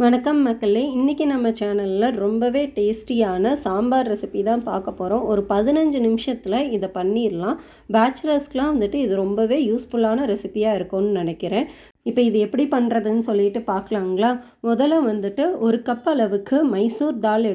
வணக்கம் மக்களே, இன்றைக்கி நம்ம சேனலில் ரொம்பவே டேஸ்டியான சாம்பார் ரெசிபி தான் பார்க்க போகிறோம். ஒரு 15 நிமிஷத்தில் இதை பண்ணிடலாம். பேச்சுலர்ஸ்க்கெலாம் வந்துட்டு இது ரொம்பவே யூஸ்ஃபுல்லான ரெசிபியாக இருக்கும்னு நினைக்கிறேன். இப்போ இது எப்படி பண்ணுறதுன்னு சொல்லிட்டு பார்க்கலாங்களா? முதல்ல வந்துட்டு ஒரு கப் அளவுக்கு மைசூர் தால்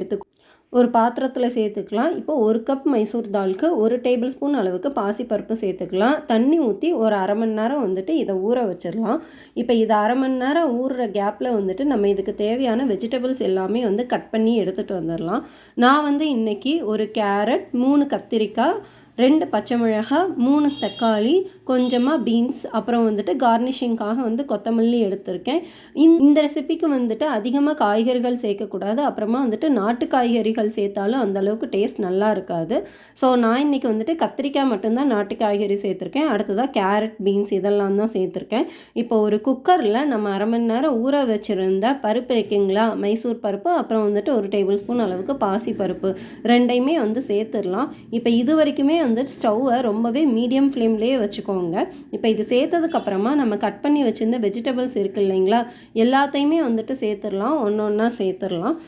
ஒரு பாத்திரத்தில் சேர்த்துக்கலாம். இப்போ ஒரு cup Mysore taluk 1 table spoon அளவுக்கு பாசிப்பருப்பு சேர்த்துக்கலாம். தண்ணி ஊற்றி ஒரு அரை மணி நேரம் வந்துட்டு இதை ஊற வச்சிடலாம். இப்போ இதை அரை மணி நேரம் ஊறுற கேப்பில் வந்துட்டு நம்ம இதுக்கு தேவையான வெஜிடபிள்ஸ் எல்லாமே வந்து கட் பண்ணி எடுத்துகிட்டு வந்துடலாம். நான் வந்து இன்றைக்கி ஒரு கேரட், 3 கத்திரிக்காய், 2 பச்சை மிளகாய், 3 தக்காளி, கொஞ்சமாக பீன்ஸ், அப்புறம் வந்துட்டு கார்னிஷிங்காக வந்து கொத்தமல்லி எடுத்திருக்கேன். இந்த ரெசிபிக்கு வந்துட்டு அதிகமாக காய்கறிகள் சேர்க்கக்கூடாது. அப்புறமா வந்துட்டு நாட்டு காய்கறிகள் சேர்த்தாலும் அந்தளவுக்கு டேஸ்ட் நல்லா இருக்காது. ஸோ நான் இன்றைக்கி வந்துட்டு கத்திரிக்காய் மட்டும்தான் நாட்டு காய்கறி சேர்த்துருக்கேன். அடுத்ததாக கேரட், பீன்ஸ் இதெல்லாம் தான் சேர்த்துருக்கேன். இப்போ ஒரு குக்கரில் நம்ம அரை மணி நேரம் ஊற வச்சுருந்த பருப்பு இருக்குங்களா, மைசூர் பருப்பு, அப்புறம் வந்துட்டு 1 டேபிள் ஸ்பூன் அளவுக்கு பாசி பருப்பு, ரெண்டையுமே வந்து சேர்த்துடலாம். இப்போ இது வரைக்குமே வந்துட்டு ஸ்டவ்வை ரொம்பவே மீடியம் ஃப்ளேம்லேயே வச்சுக்கோங்க. இப்போ இது சேர்த்ததுக்கப்புறமா நம்ம கட் பண்ணி வச்சுருந்த வெஜிடபிள்ஸ் இருக்குது இல்லைங்களா, எல்லாத்தையுமே வந்துட்டு சேர்த்துடலாம். ஒன்று ஒன்றா சேர்த்துடலாம்.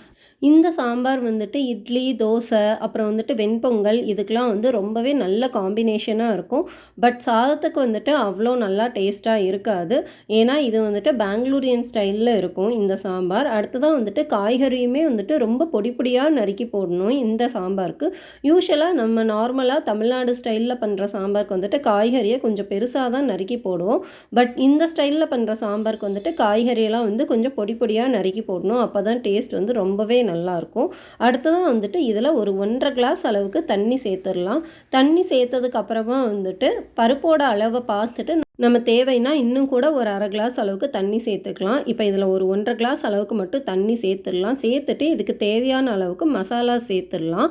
இந்த சாம்பார் வந்துட்டு இட்லி, தோசை, அப்புறம் வந்துட்டு வெண்பொங்கல் இதுக்கெலாம் வந்து ரொம்பவே நல்ல காம்பினேஷனாக இருக்கும். பட் சாதத்துக்கு வந்துட்டு அவ்வளோ நல்லா டேஸ்ட்டாக இருக்காது. ஏன்னா இது வந்துட்டு பெங்களூரியன் ஸ்டைலில் இருக்கும் இந்த சாம்பார். அடுத்ததான் வந்துட்டு காய்கறியுமே வந்துட்டு ரொம்ப பொடி பொடியாக நறுக்கி போடணும் இந்த சாம்பாருக்கு. யூஸ்வலாக நம்ம நார்மலாக தமிழ்நாடு ஸ்டைலில் பண்ணுற சாம்பாருக்கு வந்துட்டு காய்கறியை கொஞ்சம் பெருசாக தான் நறுக்கி போடுவோம். பட் இந்த ஸ்டைலில் பண்ணுற சாம்பாருக்கு வந்துட்டு காய்கறியெல்லாம் வந்து கொஞ்சம் பொடி பொடியாக நறுக்கி போடணும். அப்போ தான் டேஸ்ட் வந்து ரொம்பவே நல்லாயிருக்கும். அடுத்ததான் வந்துட்டு இதில் ஒரு 1.5 கிளாஸ் அளவுக்கு தண்ணி சேர்த்துடலாம். தண்ணி சேர்த்ததுக்கு அப்புறமா வந்துட்டு பருப்போட அளவை பார்த்துட்டு நம்ம தேவைன்னா இன்னும் கூட ஒரு அரை கிளாஸ் அளவுக்கு தண்ணி சேர்த்துக்கலாம். இப்போ இதில் ஒரு 1.5 கிளாஸ் அளவுக்கு மட்டும் தண்ணி சேர்த்துடலாம். சேர்த்துட்டு இதுக்கு தேவையான அளவுக்கு மசாலா சேர்த்துடலாம்.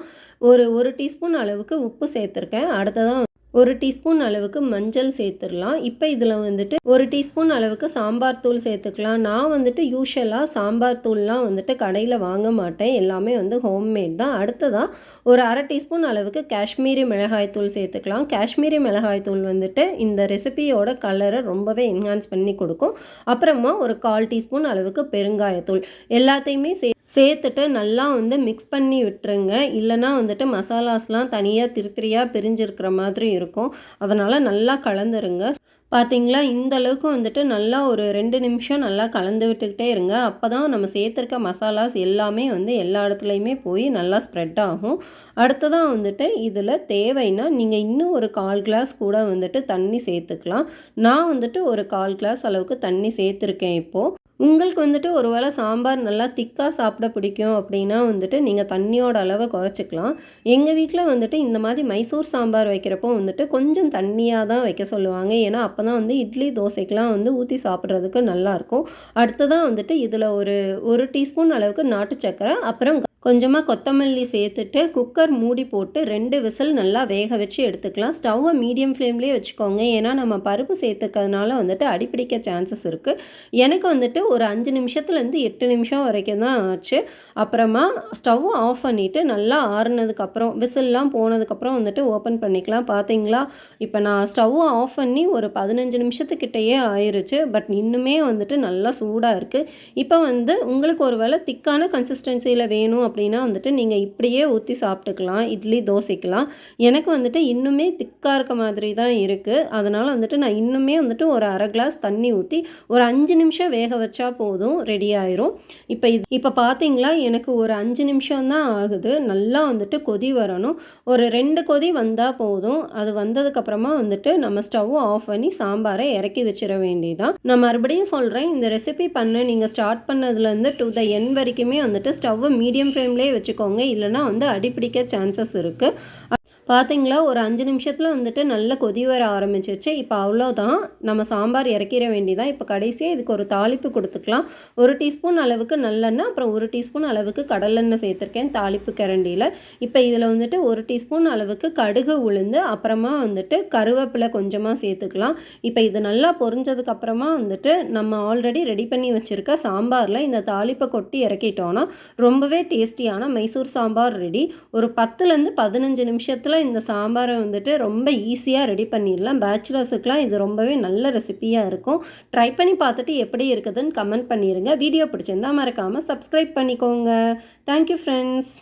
ஒரு டீஸ்பூன் அளவுக்கு உப்பு சேர்த்துருக்கேன். அடுத்ததான் 1 டீஸ்பூன் அளவுக்கு மஞ்சள் சேர்த்துடலாம். இப்போ இதில் வந்துட்டு 1 டீஸ்பூன் அளவுக்கு சாம்பார் தூள் சேர்த்துக்கலாம். நான் வந்துட்டு யூஸ்வலாக சாம்பார் தூள்லாம் வந்துட்டு கடையில் வாங்க மாட்டேன். எல்லாமே வந்து ஹோம்மேட் தான். அடுத்ததாக ஒரு அரை டீஸ்பூன் அளவுக்கு காஷ்மீரி மிளகாய் தூள் சேர்த்துக்கலாம். காஷ்மீரி மிளகாய் தூள் வந்துட்டு இந்த ரெசிபியோட கலரை ரொம்பவே என்ஹான்ஸ் பண்ணி கொடுக்கும். அப்புறமா ஒரு 1/4 டீஸ்பூன் அளவுக்கு பெருங்காயத்தூள் எல்லாத்தையுமே சேர்த்துட்டு நல்லா வந்து மிக்ஸ் பண்ணி விட்டுருங்க. இல்லைனா வந்துட்டு மசாலாஸ்லாம் தனியாக திருத்திரியாக பிரிஞ்சிருக்கிற மாதிரி இருக்கும். அதனால் நல்லா கலந்துருங்க. பார்த்தீங்களா, இந்த அளவுக்கு வந்துட்டு நல்லா ஒரு 2 நிமிஷம் நல்லா கலந்து விட்டுக்கிட்டே இருங்க. அப்போ தான் நம்ம சேர்த்துருக்க மசாலாஸ் எல்லாமே வந்து எல்லா இடத்துலையுமே போய் நல்லா ஸ்ப்ரெட் ஆகும். அடுத்ததாக வந்துட்டு இதில் தேவைன்னா நீங்கள் இன்னும் ஒரு 1/4 கிளாஸ் கூட வந்துட்டு தண்ணி சேர்த்துக்கலாம். நான் வந்துட்டு ஒரு 1/4 கிளாஸ் அளவுக்கு தண்ணி சேர்த்துருக்கேன். இப்போது உங்களுக்கு வந்துட்டு ஒரு வேளை சாம்பார் நல்லா திக்காக சாப்பிட பிடிக்கும் அப்படின்னா வந்துட்டு நீங்கள் தண்ணியோட அளவை குறைச்சிக்கலாம். எங்கள் வீட்டில் வந்துட்டு இந்த மாதிரி மைசூர் சாம்பார் வைக்கிறப்போ வந்துட்டு கொஞ்சம் தண்ணியாக தான் வைக்க சொல்லுவாங்க. ஏன்னா அப்போ தான் வந்து இட்லி, தோசைக்கெலாம் வந்து ஊற்றி சாப்பிட்றதுக்கு நல்லாயிருக்கும். அடுத்ததான் வந்துட்டு இதில் ஒரு டீஸ்பூன் அளவுக்கு நாட்டு சர்க்கரை, அப்புறம் கொஞ்சமாக கொத்தமல்லி சேர்த்துட்டு குக்கர் மூடி போட்டு 2 விசில் நல்லா வேக வச்சு எடுத்துக்கலாம். ஸ்டவ்வை மீடியம் ஃப்ளேம்லேயே வச்சுக்கோங்க. ஏன்னா நம்ம பருப்பு சேர்த்துக்கிறதுனால வந்துட்டு அடிப்பிடிக்க சான்சஸ் இருக்குது. எனக்கு வந்துட்டு ஒரு 5 நிமிஷத்துலேருந்து 8 நிமிஷம் வரைக்கும் தான் ஆச்சு. அப்புறமா ஸ்டவ்வை ஆஃப் பண்ணிவிட்டு நல்லா ஆறுனதுக்கப்புறம் விசில்லாம் போனதுக்கப்புறம் வந்துட்டு ஓப்பன் பண்ணிக்கலாம். பார்த்தீங்களா, இப்போ நான் ஸ்டவ்வை ஆஃப் பண்ணி ஒரு 15 நிமிஷத்துக்கிட்டேயே ஆயிடுச்சு. பட் இன்னுமே வந்துட்டு நல்லா சூடாக இருக்குது. இப்போ வந்து உங்களுக்கு ஒரு வேளை திக்கான கன்சிஸ்டன்சியில் வேணும் அப்படின்னா வந்துட்டு நீங்கள் இப்படியே ஊற்றி சாப்பிட்டுக்கலாம் இட்லி, தோசைக்கெலாம். எனக்கு வந்துட்டு இன்னுமே திக்காக இருக்க மாதிரி தான் இருக்குது. அதனால் வந்துட்டு நான் இன்னுமே வந்துட்டு ஒரு அரை கிளாஸ் தண்ணி ஊற்றி ஒரு 5 நிமிஷம் வேக வச்சா போதும், ரெடி ஆயிரும். இப்போ பார்த்தீங்களா, எனக்கு ஒரு 5 நிமிஷம் தான் ஆகுது. நல்லா வந்துட்டு கொதி வரணும். ஒரு 2 கொதி வந்தால் போதும். அது வந்ததுக்கப்புறமா வந்துட்டு நம்ம ஸ்டவ் ஆஃப் பண்ணி சாம்பாரை இறக்கி வச்சிட வேண்டியதான். நான் மறுபடியும் சொல்கிறேன், இந்த ரெசிபி பண்ண நீங்கள் ஸ்டார்ட் பண்ணதுலேருந்து டு த எண்ட் வரைக்குமே வந்துட்டு ஸ்டவ்வை மீடியம் ஃப்ளேம்லேயே வச்சுக்கோங்க. இல்லைனா வந்து அடிப்பிடிக்க சான்சஸ் இருக்குது. பார்த்தீங்களா, ஒரு 5 நிமிஷத்தில் வந்துட்டு நல்ல கொதி வர ஆரம்பிச்சிருச்சு. இப்போ அவ்வளோதான், நம்ம சாம்பார் இறக்கிற வேண்டியதான். இப்போ கடைசியாக இதுக்கு ஒரு தாளிப்பு கொடுத்துக்கலாம். 1 டீஸ்பூன் அளவுக்கு நல்லெண்ணெய், அப்புறம் 1 டீஸ்பூன் அளவுக்கு கடலெண்ணெய் சேர்த்துருக்கேன் தாளிப்பு கரண்டியில். இப்போ இதில் வந்துட்டு 1 டீஸ்பூன் அளவுக்கு கடுகு, உளுந்து, அப்புறமா வந்துட்டு கருவேப்பிலை கொஞ்சமாக சேர்த்துக்கலாம். இப்போ இது நல்லா பொரிஞ்சதுக்கப்புறமா வந்துட்டு நம்ம ஆல்ரெடி ரெடி பண்ணி வச்சுருக்க சாம்பாரில் இந்த தாளிப்பை கொட்டி இறக்கிட்டோன்னா ரொம்பவே டேஸ்டியான மைசூர் சாம்பார் ரெடி. ஒரு 10லேருந்து 15 நிமிஷத்தில் சிம்பிளாக இந்த சாம்பாரை வந்துட்டு ரொம்ப ஈஸியாக ரெடி பண்ணிடலாம். பேச்சுலர்ஸுக்கெலாம் இது ரொம்பவே நல்ல ரெசிபியாக இருக்கும். ட்ரை பண்ணி பார்த்துட்டு எப்படி இருக்குதுன்னு கமெண்ட் பண்ணிடுங்க. வீடியோ பிடிச்சிருந்தா மறக்காமல் சப்ஸ்கிரைப் பண்ணிக்கோங்க. Thank you friends.